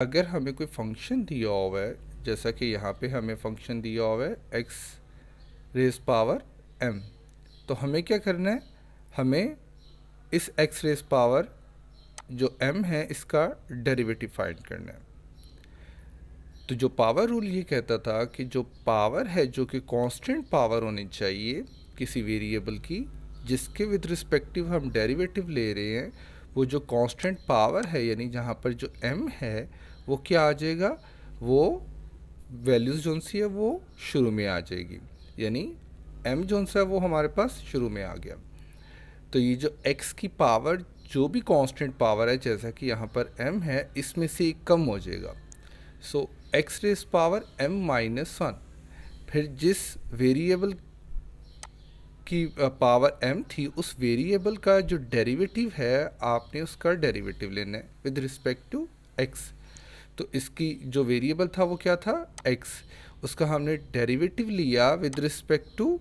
अगर हमें कोई फंक्शन दिया हुआ है, जैसा कि यहाँ पे हमें फंक्शन दिया हुआ है एक्स रेज पावर एम, तो हमें क्या करना है, हमें इस एक्स रेज पावर जो एम है इसका डेरिवेटिव फाइंड करना है। तो जो पावर रूल ये कहता था कि जो पावर है जो कि कांस्टेंट पावर होनी चाहिए किसी वेरिएबल की, जिसके विद रिस्पेक्टिव हम डेरिवेटिव ले रहे हैं, वो जो कांस्टेंट पावर है यानी जहाँ पर जो m है वो क्या आ जाएगा, वो वैल्यूज़ जोन सी है वो शुरू में आ जाएगी, यानी m जोन सा है वो हमारे पास शुरू में आ गया। तो ये जो x की पावर जो भी कांस्टेंट पावर है, जैसा कि यहाँ पर m है, इसमें से एक कम हो जाएगा। So x raise power m minus one, फिर जिस वेरिएबल की पावर m थी उस वेरिएबल का जो डेरिवेटिव है आपने उसका डेरिवेटिव लेना है विद रिस्पेक्ट टू x। तो इसकी जो वेरिएबल था वो क्या था, x, उसका हमने डेरिवेटिव लिया विद रिस्पेक्ट टू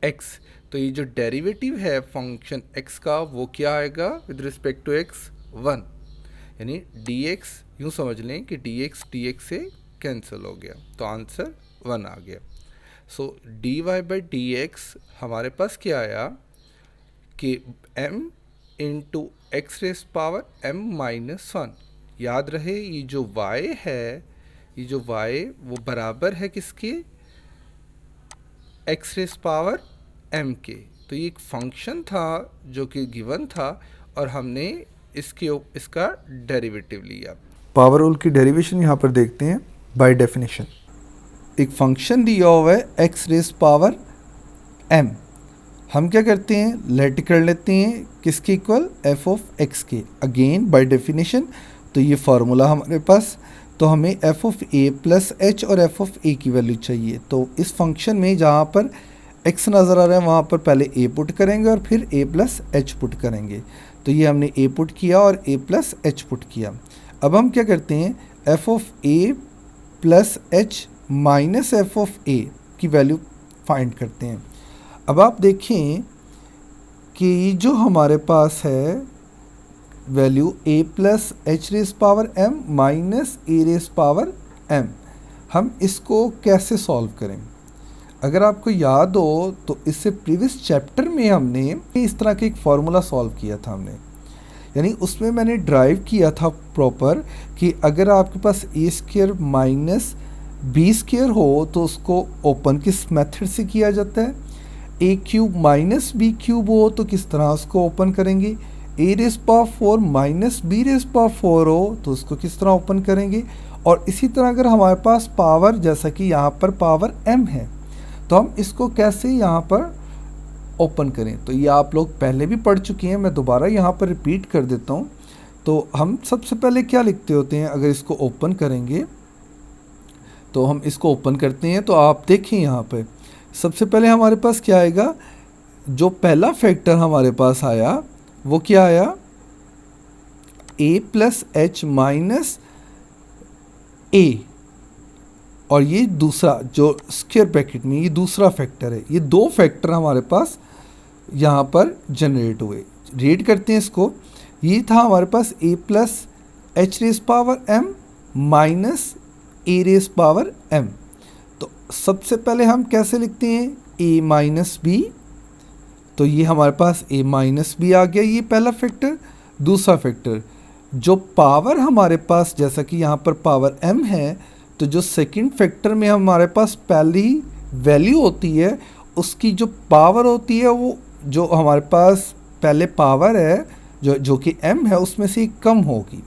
x। तो ये जो डेरिवेटिव है फंक्शन x का वो क्या आएगा विद रिस्पेक्ट टू x, 1, यानी dx, यूँ समझ लें कि dx dx से कैंसिल हो गया, तो आंसर 1 आ गया। सो dy बाई डी एक्स हमारे पास क्या आया कि m into x raise power m minus one. याद रहे ये जो y है, ये जो y वो बराबर है किसके, एक्स रेस पावर m के। तो ये एक फंक्शन था जो कि गिवन था और हमने इसका डेरिवेटिव लिया। पावर रूल की डेरिवेशन यहाँ पर देखते हैं। बाय डेफिनेशन एक फंक्शन दिया हुआ है एक्स रेस पावर m, हम क्या करते हैं, लेट कर लेते हैं किसके इक्वल, f ऑफ x के। अगेन बाय डेफिनेशन तो ये फार्मूला हमारे पास, तो हमें f of a plus h और f ऑफ a की वैल्यू चाहिए। तो इस फंक्शन में जहाँ पर x नज़र आ रहा है वहाँ पर पहले a पुट करेंगे और फिर a प्लस h पुट करेंगे। तो ये हमने a पुट किया और a प्लस h पुट किया। अब हम क्या करते हैं, f of a plus h minus F of a की वैल्यू फाइंड करते हैं। अब आप देखें कि जो हमारे पास है value a plus H raise power m minus A raise power m, हम इसको कैसे सॉल्व करें। अगर आपको याद हो तो इससे प्रीवियस चैप्टर में हमने इस तरह का एक फार्मूला सॉल्व किया था हमने, यानी उसमें मैंने ड्राइव किया था प्रॉपर कि अगर आपके पास ए स्क्वायर माइनस बी स्क्वायर हो तो उसको ओपन किस मेथड से किया जाता है, a cube minus b cube हो तो किस तरह उसको ओपन करेंगे, a raise power 4 minus b raise power 4 हो तो उसको किस तरह ओपन करेंगे। और इसी तरह अगर हमारे पास पावर, जैसा कि यहाँ पर पावर m है, तो हम इसको कैसे यहाँ पर ओपन करें। तो ये आप लोग पहले भी पढ़ चुके हैं, मैं दोबारा यहाँ पर रिपीट कर देता हूँ। तो हम सबसे पहले क्या लिखते होते हैं, अगर इसको ओपन करेंगे तो हम इसको ओपन करते हैं, तो आप देखें यहाँ पे सबसे पहले हमारे पास क्या आएगा, जो पहला फैक्टर हमारे पास आया वो क्या आया, a प्लस एच माइनस ए, और ये दूसरा जो स्क्वायर ब्रैकेट में ये दूसरा फैक्टर है। ये दो फैक्टर हमारे पास यहाँ पर जनरेट हुए। रीड करते हैं इसको, ये था हमारे पास a plus H raise power m minus A raise power m। तो सबसे पहले हम कैसे लिखते हैं, a माइनस बी, तो ये हमारे पास a माइनस बी आ गया, ये पहला फैक्टर। दूसरा फैक्टर जो पावर हमारे पास, जैसा कि यहाँ पर पावर m है, तो जो सेकंड फैक्टर में हमारे पास पहली वैल्यू होती है उसकी जो पावर होती है वो जो हमारे पास पहले पावर है जो कि m है उसमें से कम होगी।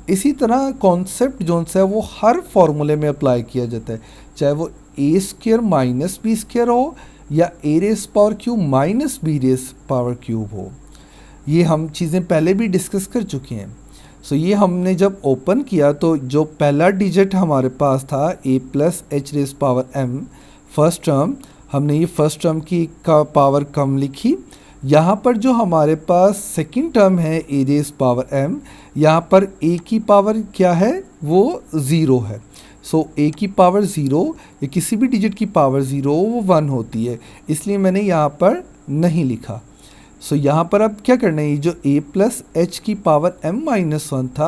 इसी तरह कॉन्सेप्ट जो है वो हर फॉर्मूले में अप्लाई किया जाता है, चाहे वो a square minus b square हो या a raise power cube minus b raise power cube हो। ये हम चीज़ें पहले भी डिस्कस कर चुके हैं। सो ये हमने जब ओपन किया तो जो पहला डिजिट हमारे पास था a plus H raise power m, first term, हमने ये फर्स्ट टर्म की का पावर कम लिखी। यहाँ पर जो हमारे पास सेकंड टर्म है ए रेस पावर m, यहाँ पर a की पावर क्या है, वो ज़ीरो है। सो a की पावर ज़ीरो या किसी भी डिजिट की पावर ज़ीरो वो 1 होती है, इसलिए मैंने यहाँ पर नहीं लिखा। सो यहाँ पर अब क्या करना है, ये जो a प्लस एच की पावर m माइनस वन था,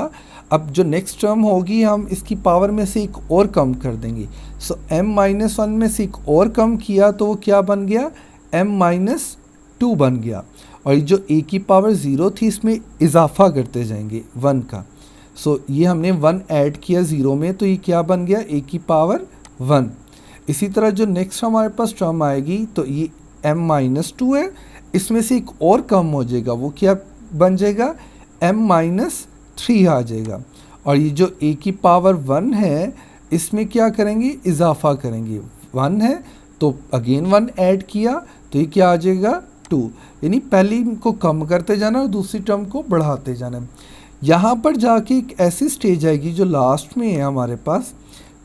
अब जो नेक्स्ट टर्म होगी हम इसकी पावर में से एक और कम कर देंगे। सो m-1 में से एक और कम किया तो वो क्या बन गया, m-2 बन गया। और ये जो a की पावर 0 थी इसमें इजाफा करते जाएंगे 1 का। सो ये हमने 1 ऐड किया 0 में तो ये क्या बन गया, a की पावर 1। इसी तरह जो नेक्स्ट हमारे पास टर्म आएगी तो ये m-2 है, इसमें से एक और कम हो जाएगा, वो क्या बन जाएगा, m-3 आ जाएगा। और ये जो a की पावर 1 है इसमें क्या करेंगे, इजाफा करेंगे, 1 है तो अगेन 1 ऐड किया तो ये क्या आ जाएगा 2, यानी पहली को कम करते जाना और दूसरी टर्म को बढ़ाते जाना। यहाँ पर जाके एक ऐसी स्टेज आएगी जो लास्ट में है हमारे पास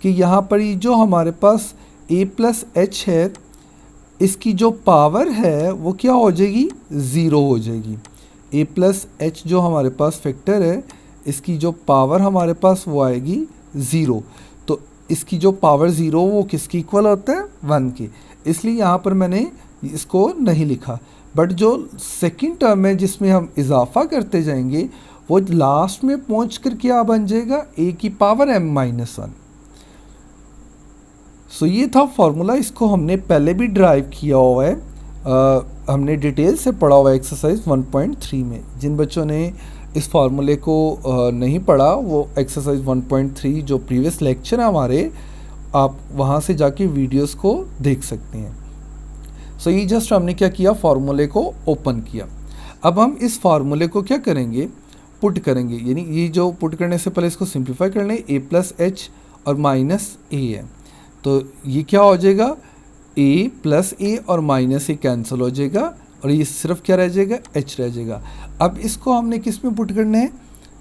कि यहाँ पर ये जो हमारे पास a प्लस एच है इसकी जो पावर है वो क्या हो जाएगी, 0 हो जाएगी। a प्लस एच जो हमारे पास फैक्टर है इसकी जो पावर हमारे पास वो आएगी 0। तो इसकी जो पावर 0 वो किसकी इक्वल होता है, 1 के, इसलिए यहाँ पर मैंने इसको नहीं लिखा। बट जो सेकंड टर्म है जिसमें हम इजाफा करते जाएंगे वो लास्ट में पहुँच कर क्या बन जाएगा, a की पावर m-1। सो ये था फॉर्मूला, इसको हमने पहले भी ड्राइव किया हुआ है, हमने डिटेल से पढ़ा हुआ है एक्सरसाइज 1.3 में। जिन बच्चों ने इस फार्मूले को नहीं पढ़ा वो एक्सरसाइज 1.3 जो प्रीवियस लेक्चर है हमारे, आप वहाँ से जाके वीडियोस को देख सकते हैं। सो ये जस्ट हमने क्या किया, फार्मूले को ओपन किया। अब हम इस फार्मूले को क्या करेंगे, पुट करेंगे, यानी ये जो पुट करने से पहले इसको सिंप्लीफाई कर लें, a प्लस एच और माइनस a है तो ये क्या हो जाएगा, a प्लस a और माइनस a कैंसिल हो जाएगा और ये सिर्फ क्या रह जाएगा, h रह जाएगा। अब इसको हमने किस में पुट करना है,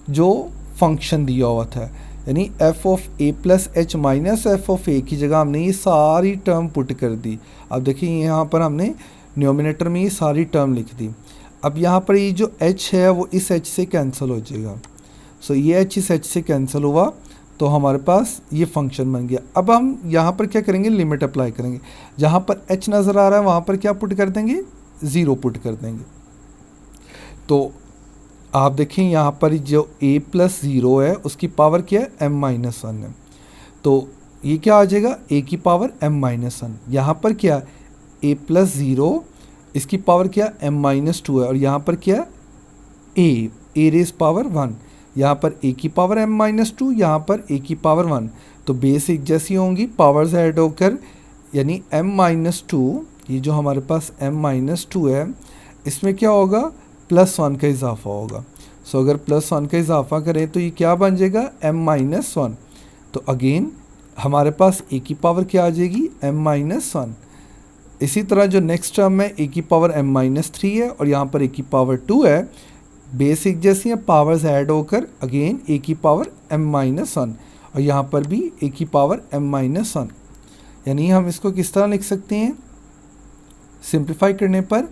जो फंक्शन दिया हुआ था, यानी f of a plus H minus F of a की जगह हमने ये सारी टर्म पुट कर दी। अब देखिए यहाँ पर हमने न्यूमिनेटर में ये सारी टर्म लिख दी। अब यहाँ पर ये जो h है वो इस h से कैंसिल हो जाएगा। सो ये h इस h से कैंसिल हुआ तो हमारे पास ये फंक्शन बन गया। अब हम यहाँ पर क्या करेंगे, लिमिट अप्लाई करेंगे, जहाँ पर h नज़र आ रहा है वहाँ पर क्या पुट कर देंगे, 0 पुट कर देंगे। तो आप देखें यहाँ पर जो a प्लस 0 है उसकी पावर क्या है, m-1 है, तो ये क्या आ जाएगा, a की पावर m-1। यहाँ पर क्या a प्लस 0 इसकी पावर क्या m-2 है और यहाँ पर क्या a रेज पावर 1, यहाँ पर a की पावर m-2, यहाँ पर a की पावर 1, तो बेसिक जैसी होंगी पावर्स ऐड होकर, यानी m-2 ये जो हमारे पास m-2 है इसमें क्या होगा, +1 का इजाफा होगा। सो अगर +1 का इजाफा करें तो ये क्या बन जाएगा, m-1। तो अगेन हमारे पास a की पावर क्या आ जाएगी, m-1। इसी तरह जो नेक्स्ट टर्म है a की पावर m-3 है और यहाँ पर a की पावर 2 है, बेसिक जैसी है पावर्स ऐड होकर अगेन a की पावर m-1 और यहाँ पर भी a की पावर m-1। यानी हम इसको किस तरह लिख सकते हैं, सिंप्लीफाई करने पर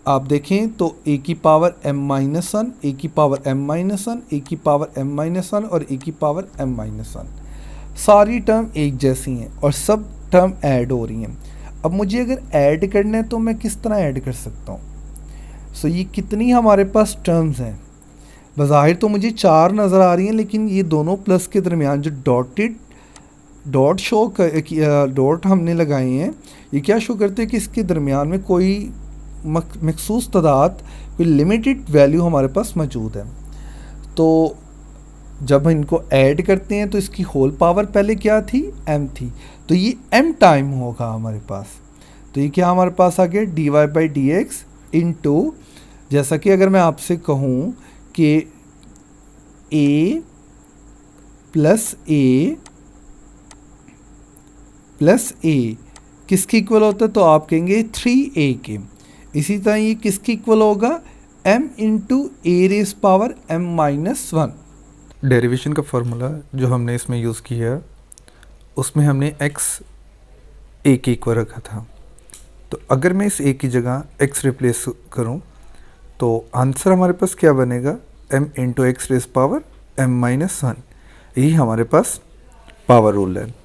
आप देखें तो a की पावर m-1, a की पावर m-1, a की पावर m-1 और a की पावर m-1, सारी टर्म एक जैसी हैं और सब टर्म ऐड हो रही हैं। अब मुझे अगर ऐड करना है तो मैं किस तरह ऐड कर सकता हूँ। सो ये कितनी हमारे पास टर्म्स हैं, बज़ाहिर तो मुझे 4 नज़र आ रही हैं, लेकिन ये दोनों प्लस के दरमियान जो डॉट हमने लगाए हैं ये क्या शो करते हैं कि इसके दरमियान में कोई मखसूस तादाद, कोई लिमिटेड वैल्यू हमारे पास मौजूद है। तो जब इनको ऐड करते हैं तो इसकी होल पावर पहले क्या थी, m थी, तो ये m टाइम होगा हमारे पास। तो ये क्या हमारे पास आ गया, dy/dx इनटू, जैसा कि अगर मैं आपसे कहूँ कि a प्लस a किसकी इक्वल होता है, तो आप कहेंगे 3a के। इसी तरह ये किसकी इक्वल होगा, m into a raise power m-1। Derivation का फार्मूला जो हमने इसमें यूज़ किया उसमें हमने x a के इक्वल रखा था, तो अगर मैं इस a की जगह x रिप्लेस करूं तो आंसर हमारे पास क्या बनेगा, m into x raise power m-1। यही हमारे पास पावर रूल है।